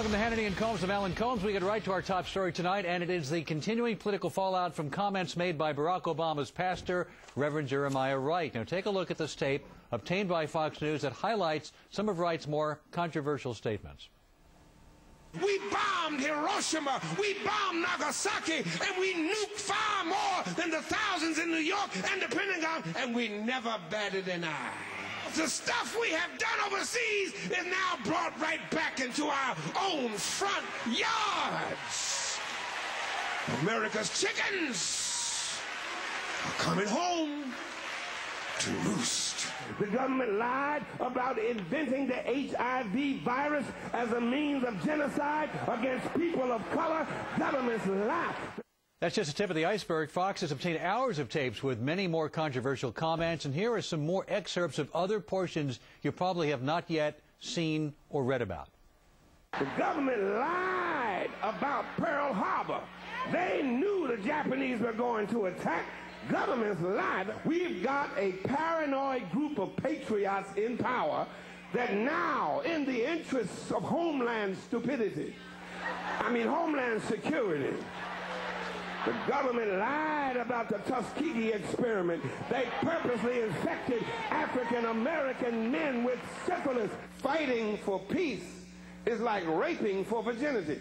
Welcome to Hannity and Colmes. I'm Alan Colmes. We get right to our top story tonight, and it is the continuing political fallout from comments made by Barack Obama's pastor, Reverend Jeremiah Wright. Now, take a look at this tape obtained by Fox News that highlights some of Wright's more controversial statements. We bombed Hiroshima, we bombed Nagasaki, and we nuked far more than the thousands in New York and the Pentagon, and we never batted an eye. The stuff we have done overseas is now brought right back into our own front yards. America's chickens are coming home to roost. The government lied about inventing the HIV virus as a means of genocide against people of color. Governments lie. That's just the tip of the iceberg. Fox has obtained hours of tapes with many more controversial comments, and here are some more excerpts of other portions you probably have not yet seen or read about. The government lied about Pearl Harbor. They knew the Japanese were going to attack. Governments lied. We've got a paranoid group of patriots in power that now, in the interests of homeland security, the government lied about the Tuskegee experiment. They purposely infected African-American men with syphilis. Fighting for peace is like raping for virginity.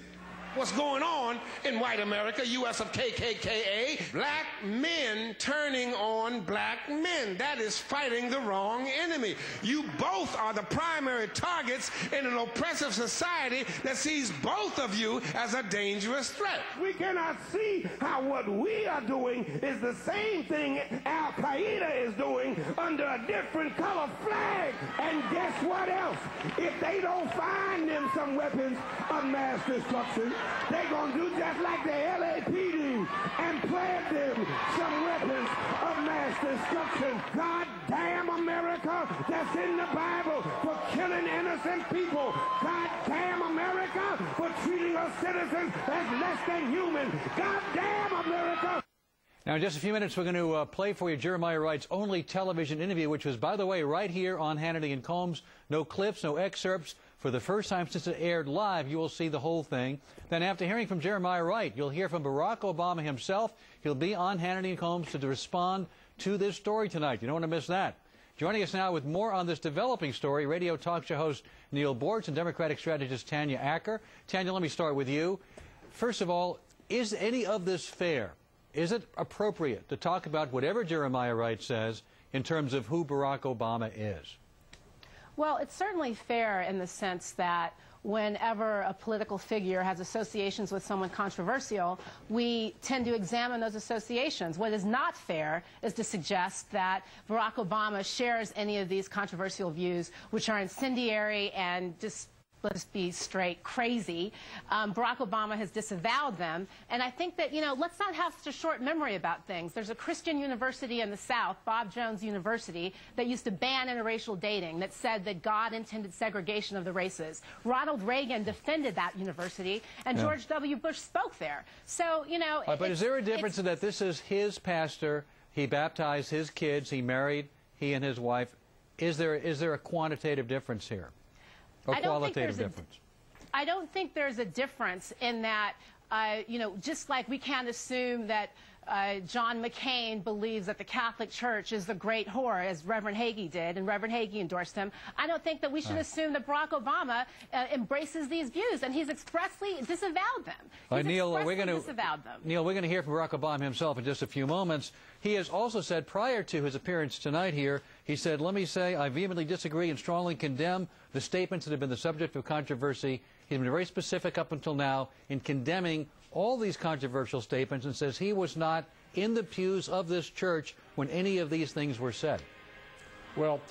What's going on in white America, U.S. of KKKA? Black men turning on black men. That is fighting the wrong enemy. You both are the primary targets in an oppressive society that sees both of you as a dangerous threat. We cannot see how what we are doing is the same thing Al-Qaeda is doing under a different color flag. And guess what else? If they don't find them some weapons of mass destruction, they're going to do just like the LAPD and plant them some weapons of mass destruction. God damn America, that's in the Bible, for killing innocent people. God damn America, for treating us citizens as less than human. God damn America. Now, in just a few minutes, we're going to play for you Jeremiah Wright's only television interview, which was, by the way, right here on Hannity and Colmes. No clips, no excerpts. For the first time since it aired live, you will see the whole thing. Then after hearing from Jeremiah Wright, you'll hear from Barack Obama himself. He'll be on Hannity and Colmes to respond to this story tonight. You don't want to miss that. Joining us now with more on this developing story, radio talk show host Neil Bortz and Democratic strategist Tanya Acker. Tanya, let me start with you. First of all, is any of this fair? Is it appropriate to talk about whatever Jeremiah Wright says in terms of who Barack Obama is? Well, it's certainly fair in the sense that whenever a political figure has associations with someone controversial, we tend to examine those associations. What is not fair is to suggest that Barack Obama shares any of these controversial views, which are incendiary and just, let's be straight, crazy. Barack Obama has disavowed them. And I think that, let's not have such a short memory about things. There's a Christian university in the South, Bob Jones University, that used to ban interracial dating, that said that God intended segregation of the races. Ronald Reagan defended that university, and George W. Bush spoke there. So, but is there a difference in that this is his pastor, he baptized his kids, he married, he and his wife? Is there a quantitative difference here? Or qualitative difference? I don't think there's a difference in that, just like we can't assume that John McCain believes that the Catholic Church is the great whore, as Reverend Hagee did, and Reverend Hagee endorsed him. I don't think that we should assume that Barack Obama embraces these views, and he's expressly disavowed them. Neil, we're going to hear from Barack Obama himself in just a few moments. He has also said prior to his appearance tonight here, he said, let me say, I vehemently disagree and strongly condemn the statements that have been the subject of controversy. He's been very specific up until now in condemning all these controversial statements and says he was not in the pews of this church when any of these things were said. Well,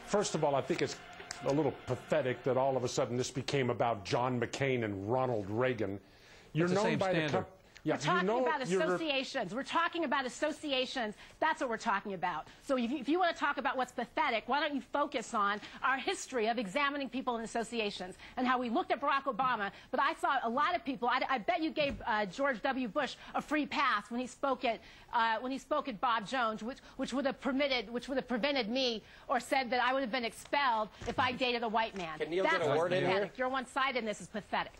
first of all, I think it's a little pathetic that all of a sudden this became about John McCain and Ronald Reagan. You're known by Yeah, we're talking about associations. We're talking about associations. That's what we're talking about. So if you want to talk about what's pathetic, why don't you focus on our history of examining people in associations and how we looked at Barack Obama. But I saw a lot of people. I bet you gave George W. Bush a free pass when he spoke at Bob Jones, which would have prevented me or said that I would have been expelled if I dated a white man. Can Neil get a word in here? Your one-sidedness is pathetic.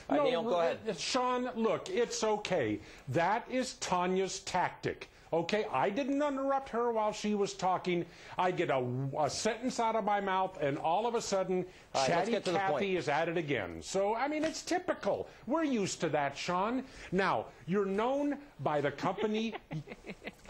No, Neil, go ahead. Sean, look, it's okay. That is Tanya's tactic. Okay, I didn't interrupt her while she was talking. I get a sentence out of my mouth, and all of a sudden, Chatty Cathy is at it again. So, I mean, it's typical. We're used to that, Sean. Now, you're known by the company.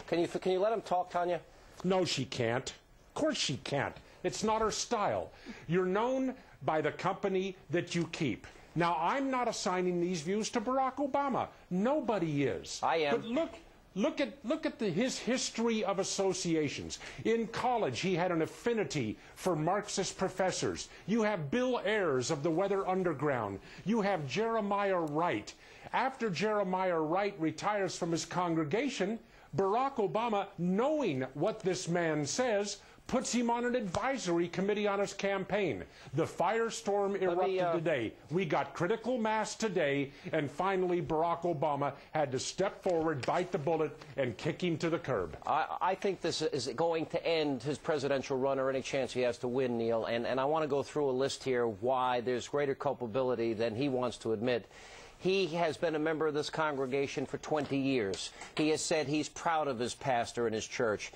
Can you let him talk, Tanya? No, she can't. Of course she can't. It's not her style. You're known by the company that you keep. Now, I'm not assigning these views to Barack Obama. Nobody is. I am. But look at his history of associations. In college, he had an affinity for Marxist professors. You have Bill Ayers of the Weather Underground. You have Jeremiah Wright. After Jeremiah Wright retires from his congregation, Barack Obama, knowing what this man says, puts him on an advisory committee on his campaign. The firestorm erupted today. We got critical mass today, and finally Barack Obama had to step forward, bite the bullet, and kick him to the curb. I think this is going to end his presidential run or any chance he has to win, Neil, and I want to go through a list here why there's greater culpability than he wants to admit. He has been a member of this congregation for 20 years. He has said he's proud of his pastor and his church.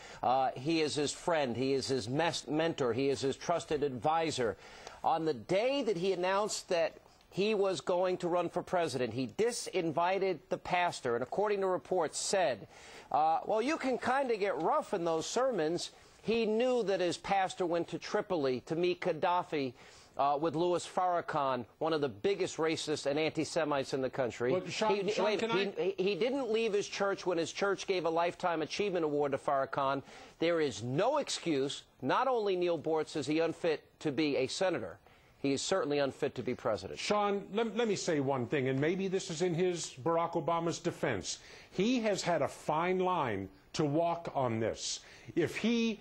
He is his friend. He is his mentor. He is his trusted advisor. On the day that he announced that he was going to run for president, he disinvited the pastor and, according to reports, said, well, you can kind of get rough in those sermons. He knew that his pastor went to Tripoli to meet Gaddafi with Louis Farrakhan, one of the biggest racists and anti-Semites in the country. Well, he didn't leave his church when his church gave a Lifetime Achievement Award to Farrakhan. There is no excuse. Not only, Neil Bortz, is he unfit to be a senator, he is certainly unfit to be president. Sean, let me say one thing, and maybe this is in Barack Obama's defense. He has had a fine line to walk on this. If he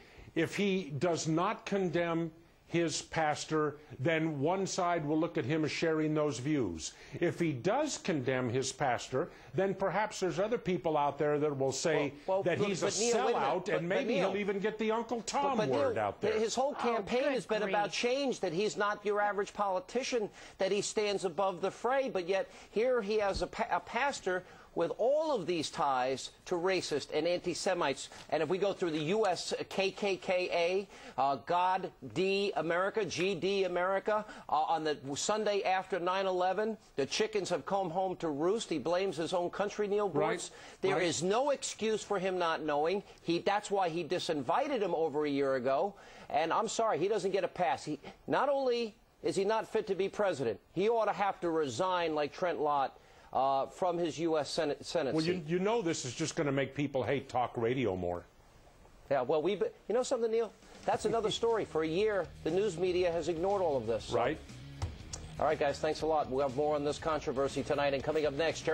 does not condemn his pastor, then one side will look at him as sharing those views. If he does condemn his pastor, then perhaps there's other people out there that will say that he's a sellout, and maybe he'll even get the Uncle Tom word out there. His whole campaign has been about change, that he's not your average politician, that he stands above the fray, but yet here he has a pastor with all of these ties to racist and anti-Semites. And if we go through the U.S. KKKA, God D America, GD America, on the Sunday after 9/11, the chickens have come home to roost. He blames his own country, Neil Bortz. Right. There is no excuse for him not knowing. That's why he disinvited him over a year ago. And I'm sorry, he doesn't get a pass. Not only is he not fit to be president, he ought to have to resign like Trent Lott from his U.S. Senate well, seat. you know this is just going to make people hate talk radio more. Yeah, well, you know something, Neil? That's another story. For a year, the news media has ignored all of this. Right. All right, guys, thanks a lot. We'll have more on this controversy tonight. And coming up next,